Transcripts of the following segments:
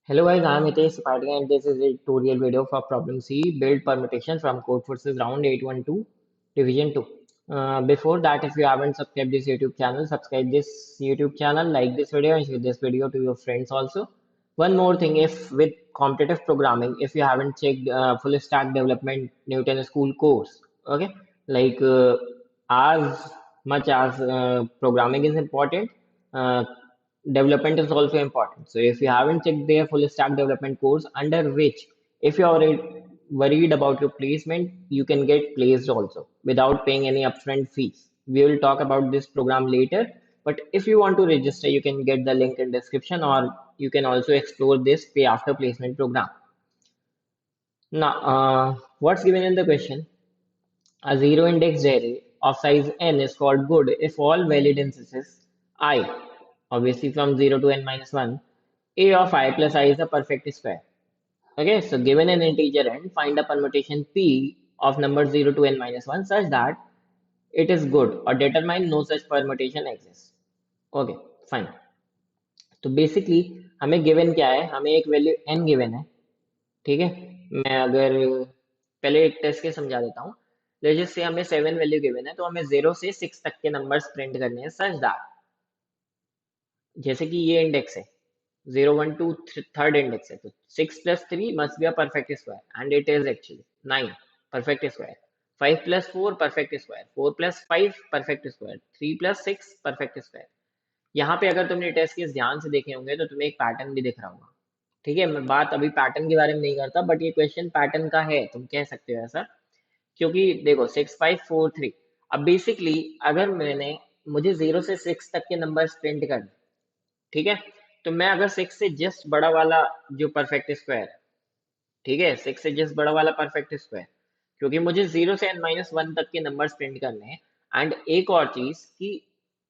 Hello guys, I am Hitesh Sapatia and this is a tutorial video for problem C, build permutation from code forces round 812 division 2. Before that, if you haven't subscribed this YouTube channel, subscribe this YouTube channel, like this video and share this video to your friends also. One more thing, if with competitive programming, if you haven't checked full stack development Newton School course, okay, like as much as programming is important, uh, development is also important. So if you haven't checked their full stack development course under which if you are worried about your placement, you can get placed also without paying any upfront fees. We will talk about this program later, but if you want to register, you can get the link in description or you can also explore this pay after placement program. Now, what's given in the question? A zero index array of size n is called good if all valid instances I, obviously from 0 to n minus 1, a of I plus I is a perfect square. Okay, so given an integer n, find a permutation p of number 0 to n minus 1 such that it is good or determine no such permutation exists. Okay, fine. तो basically हमें given क्या है, हमें एक value n given है. ठीक है, मैं अगर पहले एक टेस्ट के समझा देता हूँ. जैसे हमें 7 वैल्यू गिवन है तो हमें 0 से 6 तक के नंबर्स प्रिंट करने हैं सच दैट, जैसे कि ये इंडेक्स है 0 1 2 थर्ड इंडेक्स है, तो 6 + 3 must be a perfect square and it is actually 9 perfect square. 5 + 4 perfect square, 4 + 5 perfect square, 3 + 6 perfect square. यहाँ पे अगर तुमने टेस्ट केस ध्यान से देखे होंगे तो तुम्हें एक पैटर्न भी दिख रहा होगा. ठीक है, मैं बात अभी पैटर्न के बारे में नहीं करता, बट ये क्वेश्चन पैटर्न का है, तुम कह सकते हो ऐसा. क्योंकि देखो 6 5 4 3. अब बेसिकली अगर मुझे 0 से 6 तक के नंबर प्रिंट करने, ठीक है, तो मैं अगर 6 से जस्ट बड़ा वाला जो परफेक्ट स्क्वायर, ठीक है, 6 से जस्ट बड़ा वाला परफेक्ट स्क्वायर, क्योंकि मुझे 0 से n-1 तक के नंबर्स प्रिंट करने हैं. एंड एक और चीज कि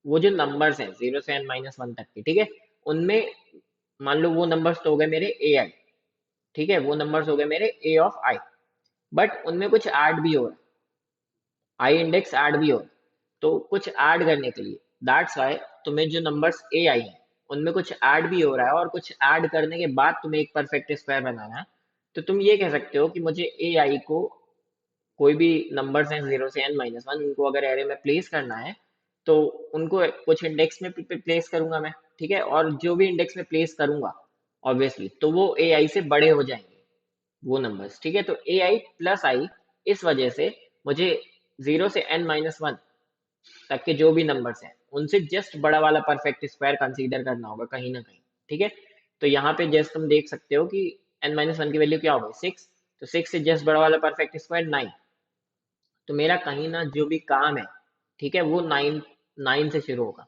वो जो नंबर्स हैं 0 से n-1 तक के, ठीक है, उनमें मान लो वो नंबर्स तो हो गए मेरे ए आई. ठीक है, वो नंबर्स हो गए मेरे ए ऑफ आई, बट उनमें कुछ ऐड भी हो रहा है, आई इंडेक्स ऐड भी हो रहा है. तो कुछ ऐड करने के लिए दैट्स वाई तुम्हें जो नंबर्स ए आई हैं उनमें कुछ ऐड भी हो रहा है, और कुछ ऐड करने के बाद तुम्हें एक परफेक्ट स्क्वायर बनाना है. तो तुम ये कह सकते हो कि मुझे ए आई को कोई भी नंबर्स हैं 0 से n-1, उनको अगर एरे में प्लेस करना है तो उनको कुछ इंडेक्स में प्लेस करूंगा मैं. ठीक है, और जो भी इंडेक्स में प्लेस करूंगा ऑब्वियसली तो वो ए आई से बड़े हो जाएंगे वो नंबर्स. ठीक है, तो ए आई प्लस आई, इस वजह से मुझे 0 से n-1 तक के जो भी नंबर्स हैं उनसे जस्ट बड़ा वाला परफेक्ट स्क्वायर कंसीडर करना होगा कहीं ना कहीं. ठीक है, तो यहाँ पे जस्ट तुम देख सकते हो कि n-1 की वैल्यू क्या हो गई 6, तो 6 से जस्ट बड़ा वाला परफेक्ट स्क्वायर 9. तो मेरा कहीं ना जो भी काम है, ठीक है, वो 9 से शुरू होगा.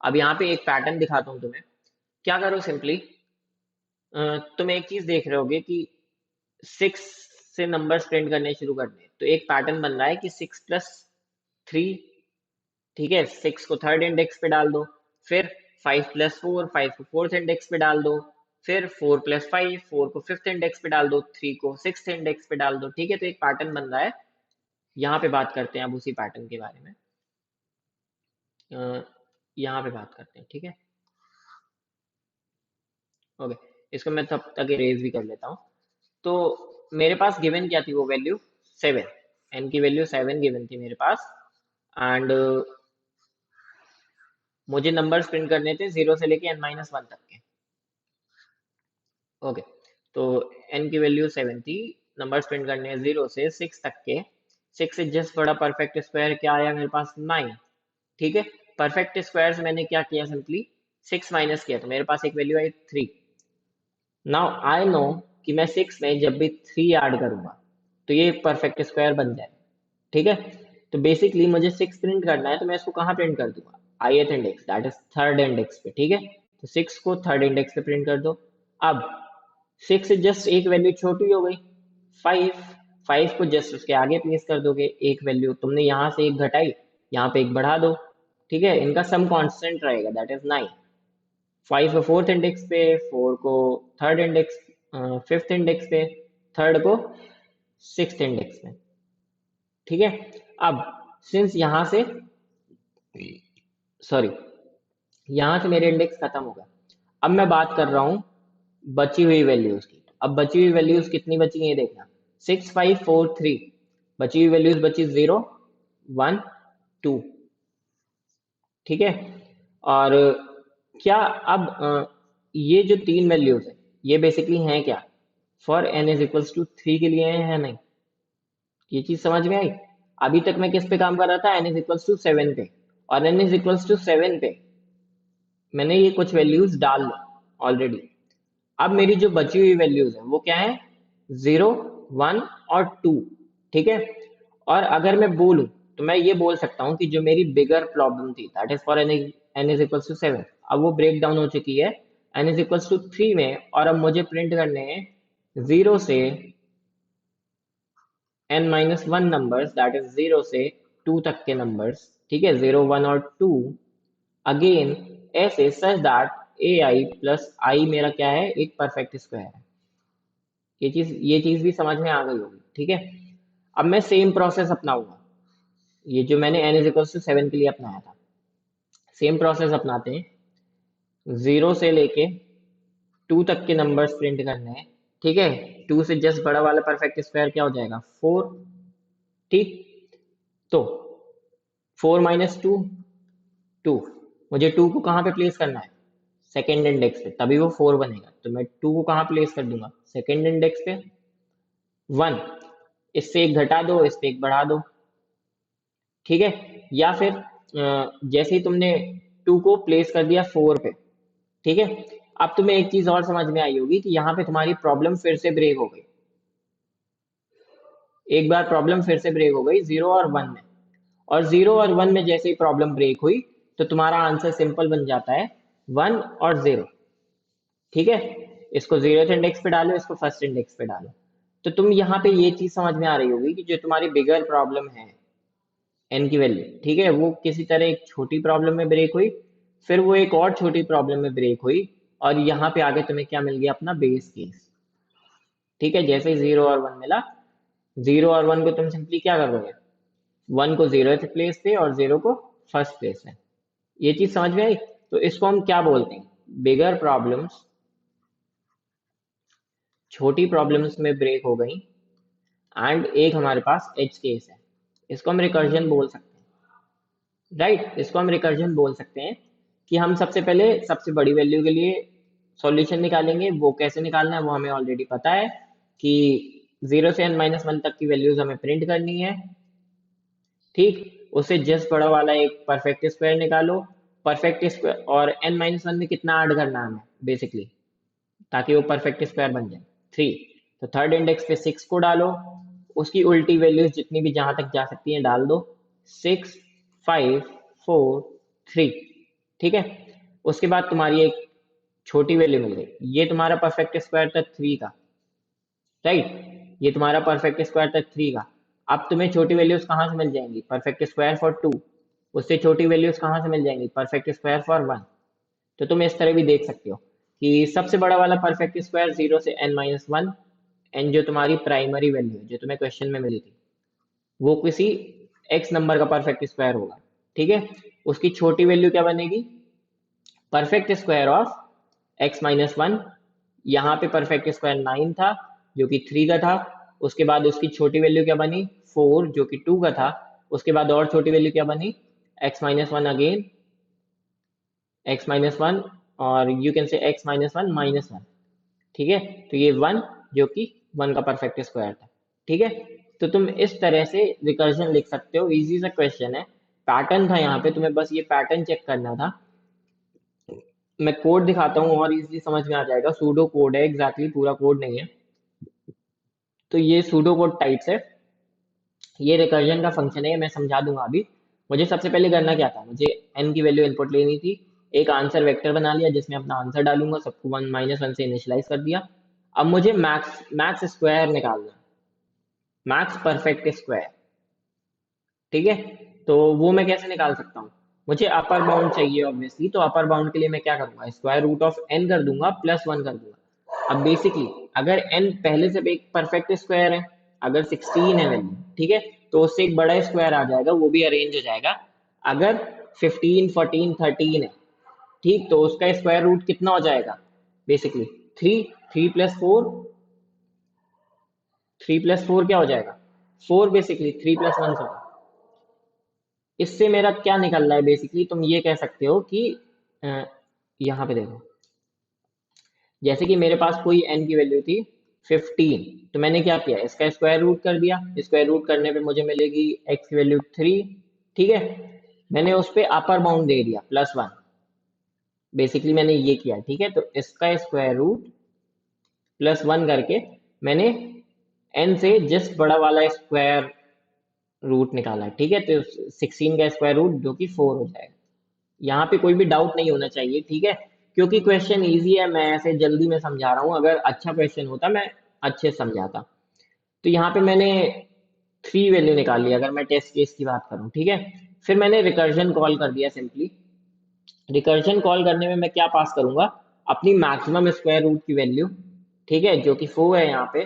अब यहाँ पे एक पैटर्न दिखाता हूँ तुम्हें. क्या करो सिंपली, तुम एक चीज देख रहे होगे कि 6 से नंबर्स प्रिंट करने शुरू करने, तो एक पैटर्न बन रहा है कि 6 + 3. ठीक है, 6 को थर्ड इंडेक्स पे डाल दो, फिर 5 + 4, 5 को फोर्थ इंडेक्स पे डाल दो, फिर 4 + 5, 4 को फिफ्थ इंडेक्स पे डाल दो, 3 को सिक्स्थ इंडेक्स पे डाल दो. ठीक है, तो एक पैटर्न बन रहा है. यहाँ पे बात करते हैं अब उसी पैटर्न के बारे में. यहाँ पे बात करते हैं. ठीक है, ओके, इसको मैं तब तक इरेज भी कर लेता हूँ. तो मेरे पास गिवन क्या थी, वो वैल्यू 7, एन की वैल्यू 7 गिवन थी मेरे पास. एंड मुझे नंबर्स प्रिंट करने थे 0 से लेके n-1 तक के. ओके, तो n की वैल्यू 7 थी, नंबर्स प्रिंट करने हैं 0 से 6 तक के. 6 से जस्ट बड़ा परफेक्ट स्क्वायर क्या आया मेरे पास 9. ठीक है, परफेक्ट स्क्वायर से मैंने क्या किया, सिंपली 6 माइनस किया, तो मेरे पास एक value I 3. Now I know कि मैं 6 में जब भी 3 ऐड करूंगा तो ये एक परफेक्ट स्क्वायर बन जाए. ठीक है, तो बेसिकली मुझे 6 प्रिंट करना है, तो मैं इसको कहाँ प्रिंट कर दूंगा, ith index, that is third index पे. ठीक है, तो 6 को थर्ड इंडेक्स पे प्रिंट कर दो. अब 6 से जस्ट एक वैल्यू छोटी हो गई 5. 5 को जस्ट उसके आगे प्लेस कर दोगे, एक वैल्यू तुमने यहाँ से एक घटाई, यहाँ पे एक बढ़ा दो. ठीक है, इनका सम कांस्टेंट रहेगा, दैट इज 9. 5 को फोर्थ इंडेक्स पे, 4 को थर्ड इंडेक्स, फिफ्थ इंडेक्स पे, थर्ड को सिक्स्थ इंडेक्स में. ठीक है, अब सिंस यहाँ से, सॉरी, यहाँ से मेरे इंडेक्स खत्म हो गया. अब मैं बात कर रहा हूँ बची हुई वैल्यूज की। अब बची हुई वैल्यूज कितनी बची हैं ये देखना, 6543। बची हुई वैल्यूज बची 0 1 2। ठीक है। और क्या अब ये जो तीन वैल्यूज है ये बेसिकली हैं क्या, for n is equals to 3 के लिए है नहीं। ये चीज समझ में आई। अभी तक मैं किस पे काम कर रहा था, n इज इक्वल्स टू 7 पे, और n इज इक्वल्स टू 7 पे मैंने ये कुछ वैल्यूज डाल ऑलरेडी। अब मेरी जो बची हुई वैल्यूज है वो क्या है, 0 1 और 2। ठीक है। और अगर मैं बोलूं तो मैं ये बोल सकता हूँ कि जो मेरी बिगर प्रॉब्लम थी that is for n is equals to 7, अब वो ब्रेक डाउन हो चुकी है n इज इक्वल्स टू 3 में, और अब मुझे प्रिंट करने हैं 0 से n minus one numbers, that is 0 से 2 तक के नंबर्स। ठीक है, 0 1 और 2 अगेन ऐसे such that A I plus आई मेरा क्या है, एक परफेक्ट स्क्वायर है। ये चीज भी समझ में आ गई होगी। ठीक है। अब मैं सेम प्रोसेस अपनाऊंगा, ये जो मैंने n इज इक्वल टू 7 के लिए अपनाया था, सेम प्रोसेस अपनाते हैं। 0 से लेके 2 तक के नंबर्स प्रिंट करने हैं। ठीक है। 2 से जस्ट बड़ा वाला परफेक्ट स्क्वायर क्या हो जाएगा, 4। ठीक। तो 4 माइनस 2 2। मुझे 2 को कहाँ पे प्लेस करना है, सेकेंड इंडेक्स पे, तभी वो 4 बनेगा। तो मैं 2 को कहाँ प्लेस कर दूंगा, सेकेंड इंडेक्स पे 1। इससे एक घटा दो, इससे एक बढ़ा दो। ठीक है। या फिर जैसे ही तुमने 2 को प्लेस कर दिया 4 पे। ठीक है। अब तुम्हें एक चीज और समझ में आई होगी कि यहाँ पे तुम्हारी प्रॉब्लम फिर से ब्रेक हो गई। एक बार प्रॉब्लम फिर से ब्रेक हो गई 0 और 1 में, और 0 और 1 में जैसे ही प्रॉब्लम ब्रेक हुई तो तुम्हारा आंसर सिंपल बन जाता है 1 और 0। ठीक है। इसको 0th इंडेक्स पे डालो, इसको फर्स्ट इंडेक्स पे डालो। तो तुम यहाँ पे ये चीज समझ में आ रही होगी कि जो तुम्हारी बिगर प्रॉब्लम है एन की वैल्यू, ठीक है, वो किसी तरह एक छोटी प्रॉब्लम में ब्रेक हुई, फिर वो एक और छोटी प्रॉब्लम में ब्रेक हुई, और यहाँ पे आगे तुम्हें क्या मिल गया, अपना बेस केस। ठीक है। जैसे ही 0 और 1 मिला, 0 और 1 को तुम सिंपली क्या करोगे, 1 को 0th प्लेस पे और 0 को फर्स्ट प्लेस पे। ये चीज समझ में आई। तो इसको हम क्या बोलते हैं, बिगर प्रॉब्लम्स छोटी प्रॉब्लम्स में ब्रेक हो गई, एंड एक हमारे पास एज केस है, इसको हम रिकर्जन बोल सकते हैं। राइट, इसको हम रिकर्जन बोल सकते हैं कि हम सबसे पहले सबसे बड़ी वैल्यू के लिए सॉल्यूशन निकालेंगे। वो कैसे निकालना है वो हमें ऑलरेडी पता है कि 0 से n माइनस वन तक की वैल्यूज हमें प्रिंट करनी है। ठीक। उससे जस्ट बड़ा वाला एक परफेक्ट स्क्वायर निकालो। परफेक्ट स्क्वायर और n माइनस वन में कितना ऐड करना है हमें बेसिकली, ताकि वो परफेक्ट स्क्वायर बन जाए, 3। तो थर्ड इंडेक्स पे 6 को डालो, उसकी उल्टी वैल्यूज जितनी भी जहां तक जा सकती हैं डाल दो, 6 5 4 3। ठीक है। उसके बाद तुम्हारी एक छोटी वैल्यू मिल गई, ये तुम्हारा परफेक्ट स्क्वायर था 3 का। राइट, ये तुम्हारा परफेक्ट स्क्वायर था 3 का। अब तुम्हें छोटी वैल्यूज कहाँ से मिल जाएंगी, परफेक्ट स्क्वायर फॉर 2। उससे छोटी वैल्यूज कहाँ से मिल जाएंगी, परफेक्ट स्क्वायर फॉर 1। तो तुम इस तरह भी देख सकते हो कि सबसे बड़ा वाला परफेक्ट स्क्वायर 0 से n माइनस वन, एन जो तुम्हारी प्राइमरी वैल्यू है जो तुम्हें क्वेश्चन में मिली थी, वो किसी x नंबर का परफेक्ट स्क्वायर होगा। ठीक है। उसकी छोटी वैल्यू क्या बनेगी, perfect square of x minus one. यहाँ पे परफेक्ट स्क्वायर 9 था जो कि 3 का था। उसके बाद उसकी छोटी वैल्यू क्या बनी, 4 जो कि 2 का था। उसके बाद और छोटी वैल्यू क्या बनी, x minus one again, x minus one, और you can say x minus one minus one. ठीक है। तो ये 1 जो कि 1 का परफेक्ट स्क्वायर था। ठीक है। तो तुम इस तरह से रिकर्जन लिख सकते हो, इजी सा क्वेश्चन है, पैटर्न था यहाँ पे, तुम्हें बस ये पैटर्न चेक करना था। मैं कोड दिखाता हूँ और इजीली समझ में आ जाएगा, सूडो कोड है, एग्जैक्टली पूरा कोड नहीं है। तो ये सूडो कोड टाइप्स है, ये रिकर्जन का फंक्शन है, मैं समझा दूंगा अभी। मुझे सबसे पहले करना क्या था, मुझे n की वैल्यू इनपुट लेनी थी, एक आंसर वेक्टर बना लिया जिसमें अपना आंसर डालूंगा, सबको 1 माइनस वन से इनिशियलाइज कर दिया। अब मुझे मैक्स मैक्स स्क्वायर निकालना है, मैक्स परफेक्ट स्क्वायर। ठीक है। तो वो मैं कैसे निकाल सकता हूँ, मुझे अपर बाउंड चाहिए ऑब्वियसली, तो अपर बाउंड के लिए मैं क्या करूंगा, स्क्वायर रूट ऑफ n कर दूंगा प्लस 1 कर दूंगा। अब बेसिकली अगर n पहले से एक परफेक्ट स्क्वायर है, अगर 16 है वैल्यू, ठीक है, तो उससे एक बड़ा स्क्वायर आ जाएगा, वो भी अरेंज हो जाएगा। अगर 15 14 13 है, ठीक, तो उसका स्क्वायर रूट कितना हो जाएगा बेसिकली, थ्री, 3 + 4, 3 + 4 क्या हो जाएगा? 4 बेसिकली, 3 + 1 सॉरी। इससे मेरा क्या निकल रहा है बेसिकली, तुम ये कह सकते हो कि अ, यहाँ पे देखो, जैसे कि मेरे पास कोई n की वैल्यू थी 15, तो मैंने क्या किया, इसका स्क्वायर रूट कर दिया। स्क्वायर रूट करने पे मुझे मिलेगी x की वैल्यू 3, ठीक है। मैंने उस पे अपर बाउंड दे दिया +1, बेसिकली मैंने ये किया, ठीक है। तो इसका स्क्वायर रूट +1 करके मैंने n से जस्ट बड़ा वाला स्क्वायर रूट निकाला, ठीक है। तो 16 का स्क्वायर रूट जो कि 4 हो जाएगा। यहाँ पे कोई भी डाउट नहीं होना चाहिए, ठीक है, क्योंकि क्वेश्चन इजी है, मैं ऐसे जल्दी में समझा रहा हूँ। अगर अच्छा क्वेश्चन होता मैं अच्छे से समझाता। तो यहाँ पे मैंने 3 वैल्यू निकाल ली, अगर मैं टेस्ट केस की बात करूँ, ठीक है। फिर मैंने रिकर्जन कॉल कर दिया सिंपली। रिकर्जन कॉल करने में मैं क्या पास करूंगा, अपनी मैक्सिमम स्क्वायर रूट की वैल्यू, ठीक है, जो कि 4 है यहाँ पे।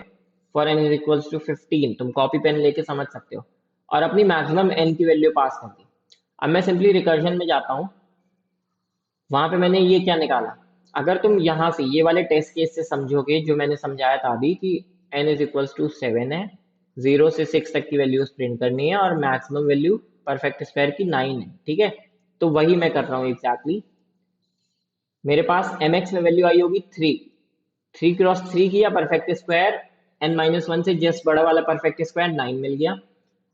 For n is equals to 15, तुम कॉपी पेन लेके समझ सकते हो। और अपनी मैक्सिमम n की वैल्यू पास कर दी। अब मैं सिंपली रिकर्जन में जाता हूँ। वहां पे मैंने ये क्या निकाला, अगर तुम यहाँ से ये वाले टेस्ट केस से समझोगे जो मैंने समझाया था अभी कि n इज इक्वल्स टू 7 है, 0 से 6 तक की वैल्यूज प्रिंट करनी है, और मैक्सिमम वैल्यू परफेक्ट स्क्वायर की 9 है, ठीक है। तो वही मैं कर रहा हूँ एग्जैक्टली। मेरे पास mx में वैल्यू आई होगी 3, 3 × 3 किया परफेक्ट स्क्वायर, n-1 से जस्ट बड़ा वाला परफेक्ट स्क्वायर 9 मिल गया।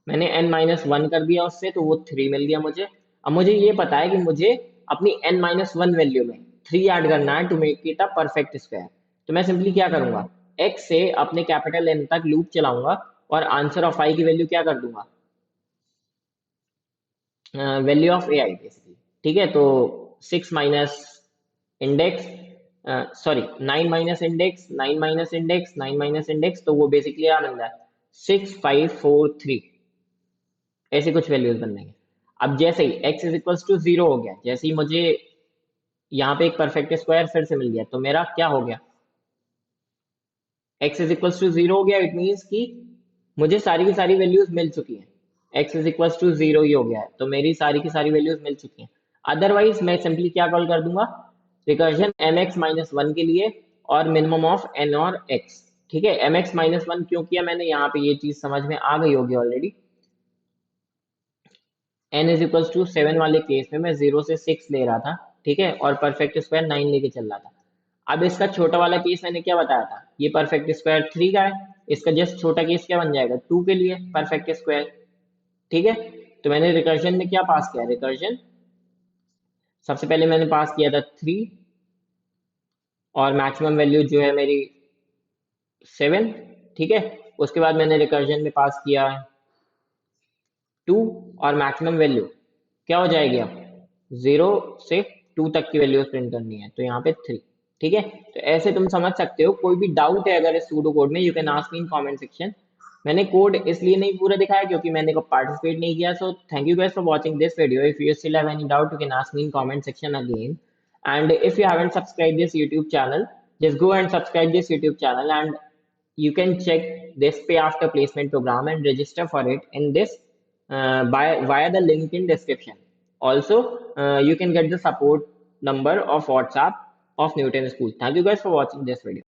मैंने n-1 कर दिया उससे, तो वो 3 मिल गया मुझे। अब मुझे ये पता है कि मुझे अपनी n-1 वैल्यू में 3 ऐड करना है to make it a perfect square. तो मैं सिंपली क्या करूंगा, x से अपने कैपिटल N तक लूप चलाऊंगा, और आंसर ऑफ i की वैल्यू क्या कर दूंगा, value of A I basically, ठीक है। तो 6 minus index, sorry 9 minus index, 9 minus index, 9 minus index, तो वो बेसिकली क्या बन रहा है, 6543, ऐसे कुछ वैल्यूज बन जाएंगे। अब जैसे ही x इज इक्वल्स टू 0 हो गया, जैसे ही मुझे यहाँ पे एक परफेक्ट स्क्वायर फिर से मिल गया, तो मेरा क्या हो गया, x इज इक्वल्स टू 0 हो गया। इट मीन्स कि मुझे सारी की सारी वैल्यूज मिल चुकी हैं, x इज इक्वल्स टू 0 ही हो गया है, तो मेरी सारी की सारी वैल्यूज मिल चुकी हैं। अदरवाइज मैं सिंपली क्या कॉल कर दूंगा, रिकर्जन mx-1 के लिए, और मिनिमम ऑफ n और x, ठीक है। mx-1 क्यों किया मैंने, यहाँ पे ये चीज समझ में आ गई होगी already. n is equals to 7 वाले केस में मैं 0 से 6 ले रहा था, ठीक है, और परफेक्ट स्क्वायर 9 लेके चल रहा था। अब इसका छोटा वाला केस मैंने क्या बताया था, ये परफेक्ट स्क्वायर 3 का है। इसका जस्ट छोटा केस क्या बन जाएगा, 2 के लिए परफेक्ट स्क्वायर, ठीक है। तो मैंने रिकर्जन में क्या पास किया, रिकर्जन सबसे पहले मैंने पास किया था 3, और मैक्सिमम वैल्यू जो है मेरी 7, ठीक है। उसके बाद मैंने रिकर्जन में पास किया 2, और मैक्सिमम वैल्यू क्या हो जाएगी, अब 0 से 2 तक की वैल्यूज प्रिंट करनी है, तो यहाँ पे 3, ठीक है। तो ऐसे तुम समझ सकते हो। कोई भी डाउट है अगर इस सूडो कोड में, you can ask me in comment section. मैंने कोड इसलिए नहीं पूरा दिखाया क्योंकि मैंने को पार्टिसिपेट नहीं किया। So thank you guys for watching this video. If you still have any doubt, you can ask me in comment section again. And if you haven't subscribed this YouTube channel, just go and subscribe this YouTube channel, and you can check this pay after placement program and register for it in this via the link in description. Also, you can get the support number of WhatsApp of Newton School. Thank you guys for watching this video.